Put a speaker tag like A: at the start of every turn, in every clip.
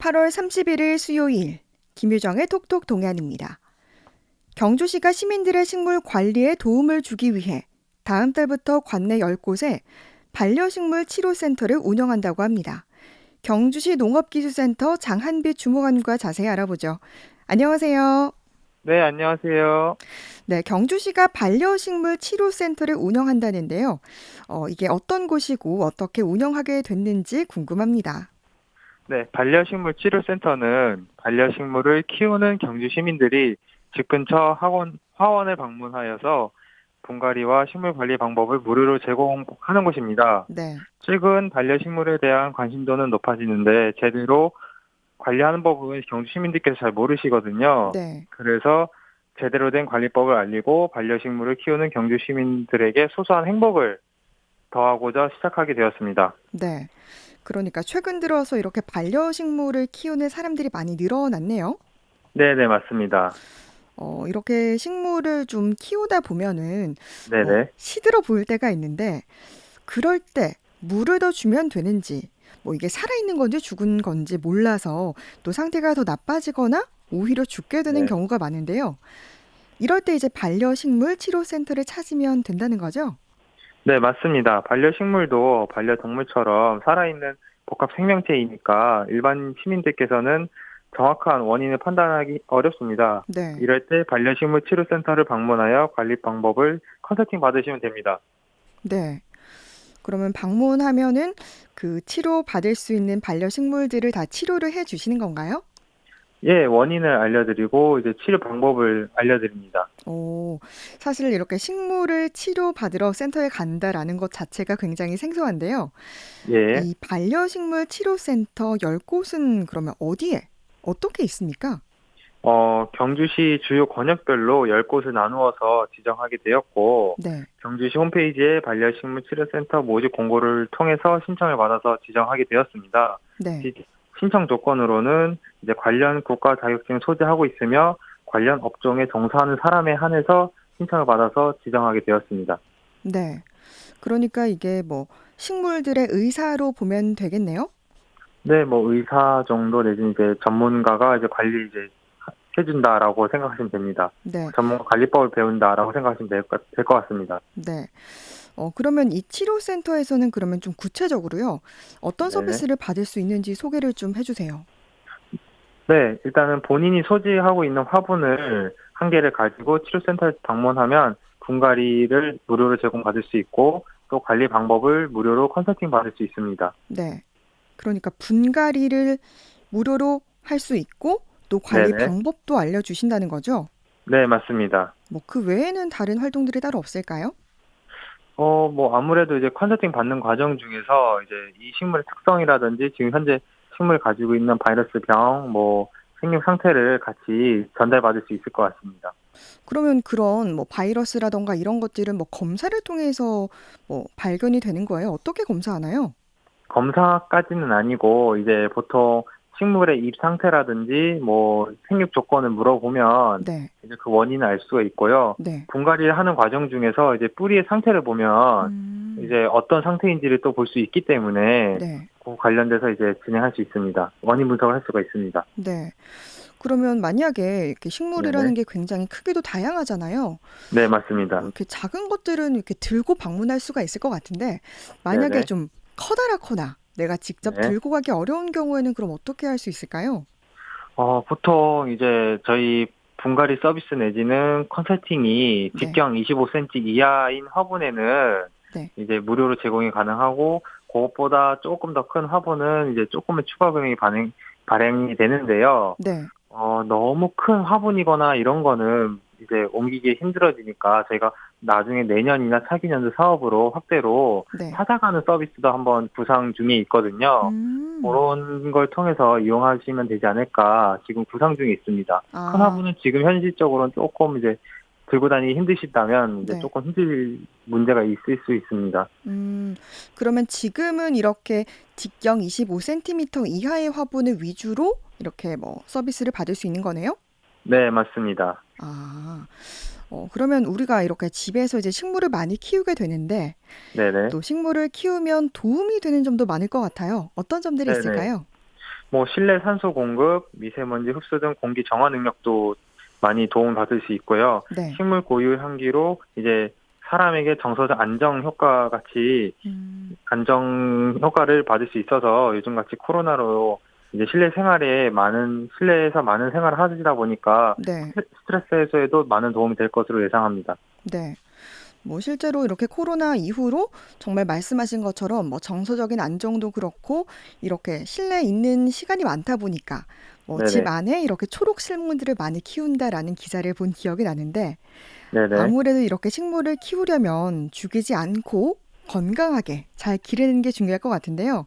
A: 8월 31일 수요일 김유정의 톡톡 동안입니다. 경주시가 시민들의 식물 관리에 도움을 주기 위해 다음 달부터 관내 10곳에 반려식물 치료센터를 운영한다고 합니다. 경주시 농업기술센터 장한빛 주무관과 자세히 알아보죠. 안녕하세요.
B: 네, 안녕하세요.
A: 네, 경주시가 반려식물 치료센터를 운영한다는데요. 이게 어떤 곳이고 어떻게 운영하게 됐는지 궁금합니다.
B: 네, 반려식물 치료센터는 반려식물을 키우는 경주 시민들이 집 근처 화원을 방문하여서 분갈이와 식물 관리 방법을 무료로 제공하는 곳입니다.
A: 네,
B: 최근 반려식물에 대한 관심도는 높아지는데 제대로 관리하는 법은 경주 시민들께서 잘 모르시거든요.
A: 네,
B: 그래서 제대로 된 관리법을 알리고 반려식물을 키우는 경주 시민들에게 소소한 행복을 더하고자 시작하게 되었습니다.
A: 네. 그러니까 최근 들어서 이렇게 반려식물을 키우는 사람들이 많이 늘어났네요.
B: 네네, 맞습니다.
A: 이렇게 식물을 좀 키우다 보면은
B: 네네.
A: 시들어 보일 때가 있는데 그럴 때 물을 더 주면 되는지 이게 살아있는 건지 죽은 건지 몰라서 또 상태가 더 나빠지거나 오히려 죽게 되는
B: 네.
A: 경우가 많은데요. 이럴 때 이제 반려식물 치료센터를 찾으면 된다는 거죠?
B: 네, 맞습니다. 반려식물도 반려동물처럼 살아있는 복합 생명체이니까 일반 시민들께서는 정확한 원인을 판단하기 어렵습니다.
A: 네.
B: 이럴 때 반려식물 치료센터를 방문하여 관리 방법을 컨설팅 받으시면 됩니다.
A: 네. 그러면 방문하면은 그 치료 받을 수 있는 반려식물들을 다 치료를 해 주시는 건가요?
B: 예, 원인을 알려드리고 이제 치료 방법을 알려드립니다.
A: 오, 사실 이렇게 식물을 치료받으러 센터에 간다라는 것 자체가 굉장히 생소한데요.
B: 예.
A: 이 반려식물 치료센터 10곳은 그러면 어디에? 어떻게 있습니까?
B: 경주시 주요 권역별로 10곳을 나누어서 지정하게 되었고,
A: 네,
B: 경주시 홈페이지에 반려식물 치료센터 모집 공고를 통해서 신청을 받아서 지정하게 되었습니다.
A: 네,
B: 시- 신청 조건으로는 이제 관련 국가 자격증 소지하고 있으며 관련 업종에 종사하는 사람에 한해서 신청을 받아서 지정하게 되었습니다.
A: 네. 그러니까 이게 식물들의 의사로 보면 되겠네요?
B: 네, 뭐 의사 정도 내지는 이제 전문가가 이제 관리 이제 해준다라고 생각하시면 됩니다.
A: 네,
B: 전문가 관리법을 배운다라고 생각하시면 될 것 같습니다.
A: 네. 그러면 이 치료센터에서는 그러면 좀 구체적으로요. 어떤
B: 네.
A: 서비스를 받을 수 있는지 소개를 좀 해주세요.
B: 네, 일단은 본인이 소지하고 있는 화분을 한 개를 가지고 치료센터에 방문하면 분갈이를 무료로 제공받을 수 있고 또 관리 방법을 무료로 컨설팅 받을 수 있습니다.
A: 네. 그러니까 분갈이를 무료로 할 수 있고 또 관리
B: 네네.
A: 방법도 알려주신다는 거죠?
B: 네, 맞습니다.
A: 그 외에는 다른 활동들이 따로 없을까요?
B: 뭐 아무래도 이제 컨설팅 받는 과정 중에서 이제 이 식물의 특성이라든지 지금 현재 식물이 가지고 있는 바이러스 병, 뭐 생육 상태를 같이 전달받을 수 있을 것 같습니다.
A: 그러면 그런 바이러스라던가 이런 것들은 검사를 통해서 발견이 되는 거예요? 어떻게 검사하나요?
B: 검사까지는 아니고 이제 보통 식물의 잎 상태라든지 뭐 생육 조건을 물어보면
A: 네,
B: 이제 그 원인을 알 수가 있고요.
A: 네.
B: 분갈이를 하는 과정 중에서 이제 뿌리의 상태를 보면
A: 음,
B: 이제 어떤 상태인지를 또 볼 수 있기 때문에
A: 네,
B: 그 관련돼서 이제 진행할 수 있습니다. 원인 분석을 할 수가 있습니다.
A: 네. 그러면 만약에 이렇게 식물이라는
B: 네네.
A: 게 굉장히 크기도 다양하잖아요.
B: 네, 맞습니다.
A: 이렇게 작은 것들은 이렇게 들고 방문할 수가 있을 것 같은데 만약에
B: 네네.
A: 좀 커다랗거나 내가 직접
B: 네.
A: 들고 가기 어려운 경우에는 그럼 어떻게 할 수 있을까요?
B: 보통 이제 저희 분갈이 서비스 내지는 컨설팅이
A: 네,
B: 직경 25cm 이하인 화분에는
A: 네.
B: 이제 무료로 제공이 가능하고 그것보다 조금 더 큰 화분은 이제 조금의 추가 금액이 발행이 되는데요.
A: 네.
B: 너무 큰 화분이거나 이런 거는 이제 옮기기 힘들어지니까 저희가 나중에 내년이나 차기년도 사업으로 확대로
A: 네.
B: 찾아가는 서비스도 한번 구상 중에 있거든요.
A: 음.
B: 그런 걸 통해서 이용하시면 되지 않을까 지금 구상 중에 있습니다. 큰
A: 아,
B: 화분은 지금 현실적으로는 조금 이제 들고 다니기 힘드시다면 이제
A: 네.
B: 조금 힘들 문제가 있을 수 있습니다.
A: 그러면 지금은 이렇게 직경 25cm 이하의 화분을 위주로 이렇게 서비스를 받을 수 있는 거네요?
B: 네, 맞습니다.
A: 아, 그러면 우리가 이렇게 집에서 이제 식물을 많이 키우게 되는데
B: 네네.
A: 또 식물을 키우면 도움이 되는 점도 많을 것 같아요. 어떤 점들이
B: 네네.
A: 있을까요?
B: 뭐 실내 산소 공급, 미세먼지 흡수 등 공기 정화 능력도 많이 도움을 받을 수 있고요.
A: 네.
B: 식물 고유 향기로 이제 사람에게 정서적 안정 효과 같이 안정 효과를 받을 수 있어서 요즘같이 코로나로 이제 실내에서 많은 생활을 하시다 보니까
A: 네.
B: 스트레스 해소에도 많은 도움이 될 것으로 예상합니다.
A: 네. 뭐 실제로 이렇게 코로나 이후로 정말 말씀하신 것처럼 뭐 정서적인 안정도 그렇고 이렇게 실내에 있는 시간이 많다 보니까 뭐 집
B: 네네.
A: 안에 이렇게 초록 식물들을 많이 키운다라는 기사를 본 기억이 나는데
B: 네네.
A: 아무래도 이렇게 식물을 키우려면 죽이지 않고 건강하게 잘 기르는 게 중요할 것 같은데요.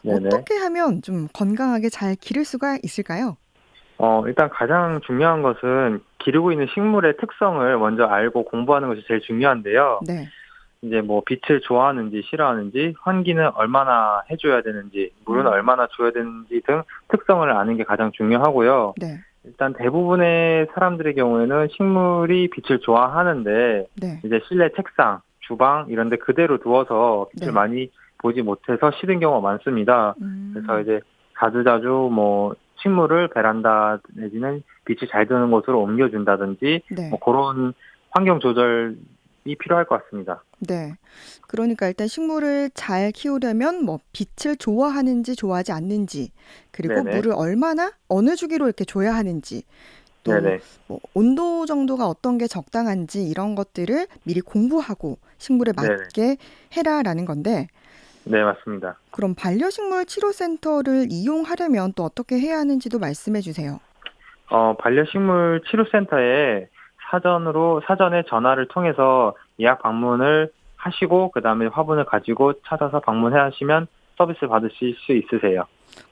B: 네네.
A: 어떻게 하면 좀 건강하게 잘 기를 수가 있을까요?
B: 일단 가장 중요한 것은 기르고 있는 식물의 특성을 먼저 알고 공부하는 것이 제일 중요한데요.
A: 네.
B: 이제 뭐 빛을 좋아하는지 싫어하는지, 환기는 얼마나 해줘야 되는지, 물은
A: 음,
B: 얼마나 줘야 되는지 등 특성을 아는 게 가장 중요하고요.
A: 네.
B: 일단 대부분의 사람들의 경우에는 식물이 빛을 좋아하는데
A: 네.
B: 이제 실내 책상, 주방 이런 데 그대로 두어서 빛을
A: 네.
B: 많이 보지 못해서 싫은 경우가 많습니다. 그래서
A: 음,
B: 이제 자주자주 뭐 식물을 베란다 내지는 빛이 잘 드는 곳으로 옮겨준다든지 뭐
A: 네.
B: 그런 환경 조절이 필요할 것 같습니다.
A: 네. 그러니까 일단 식물을 잘 키우려면 뭐 빛을 좋아하는지 좋아하지 않는지, 그리고
B: 네네.
A: 물을 얼마나 어느 주기로 이렇게 줘야 하는지, 또
B: 네네.
A: 뭐 온도 정도가 어떤 게 적당한지 이런 것들을 미리 공부하고 식물에
B: 네네.
A: 맞게 해라라는 건데,
B: 네, 맞습니다.
A: 그럼 반려식물 치료센터를 이용하려면 또 어떻게 해야 하는지도 말씀해 주세요.
B: 반려식물 치료센터에 사전에 전화를 통해서 예약 방문을 하시고, 그 다음에 화분을 가지고 찾아서 방문해 하시면 서비스 받으실 수 있으세요.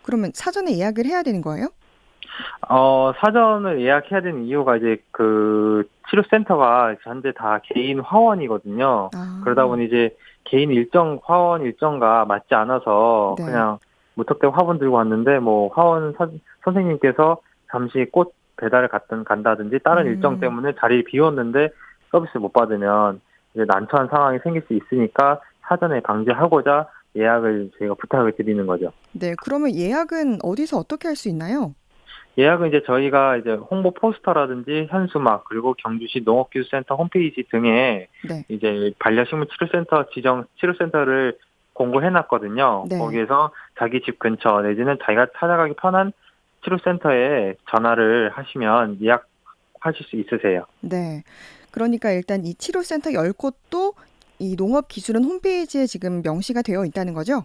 A: 그러면 사전에 예약을 해야 되는 거예요?
B: 사전을 예약해야 되는 이유가 이제 그 치료센터가 현재 다 개인 화원이거든요. 그러다
A: 아,
B: 보니 이제 화원 일정과 맞지 않아서
A: 네.
B: 그냥 무턱대고 화분 들고 왔는데 뭐 선생님께서 잠시 꽃 배달을 간다든지 다른 일정
A: 음.
B: 때문에 자리를 비웠는데 서비스 못 받으면 이제 난처한 상황이 생길 수 있으니까 사전에 방지하고자 예약을 저희가 부탁을 드리는 거죠.
A: 네. 그러면 예약은 어디서 어떻게 할 수 있나요?
B: 예약은 이제 저희가 이제 홍보 포스터라든지 현수막 그리고 경주시 농업기술센터 홈페이지 등에
A: 네.
B: 이제 반려식물 치료센터 지정 치료센터를 공고해 놨거든요.
A: 네.
B: 거기에서 자기 집 근처 내지는 자기가 찾아가기 편한 치료센터에 전화를 하시면 예약하실 수 있으세요.
A: 네. 그러니까 일단 이 치료센터 열 곳도 이 농업기술원 홈페이지에 지금 명시가 되어 있다는 거죠?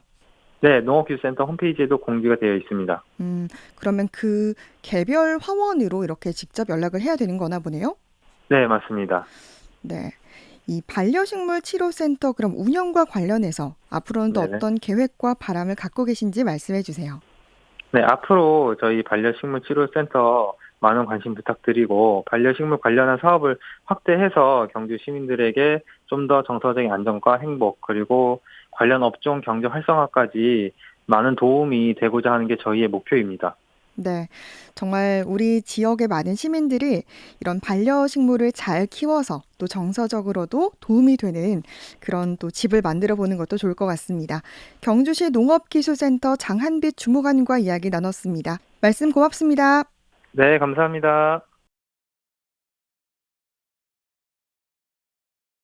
B: 네, 농업기술센터 홈페이지에도 공지가 되어 있습니다.
A: 그러면 그 개별 화원으로 이렇게 직접 연락을 해야 되는 거나 보네요?
B: 네, 맞습니다.
A: 네. 이 반려식물 치료센터 그럼 운영과 관련해서 앞으로는 또
B: 네네.
A: 어떤 계획과 바람을 갖고 계신지 말씀해 주세요.
B: 네, 앞으로 저희 반려식물 치료센터 많은 관심 부탁드리고 반려식물 관련한 사업을 확대해서 경주 시민들에게 좀 더 정서적인 안정과 행복 그리고 관련 업종 경제 활성화까지 많은 도움이 되고자 하는 게 저희의 목표입니다.
A: 네. 정말 우리 지역의 많은 시민들이 이런 반려식물을 잘 키워서 또 정서적으로도 도움이 되는 그런 또 집을 만들어 보는 것도 좋을 것 같습니다. 경주시 농업기술센터 장한빛 주무관과 이야기 나눴습니다. 말씀 고맙습니다.
B: 네, 감사합니다.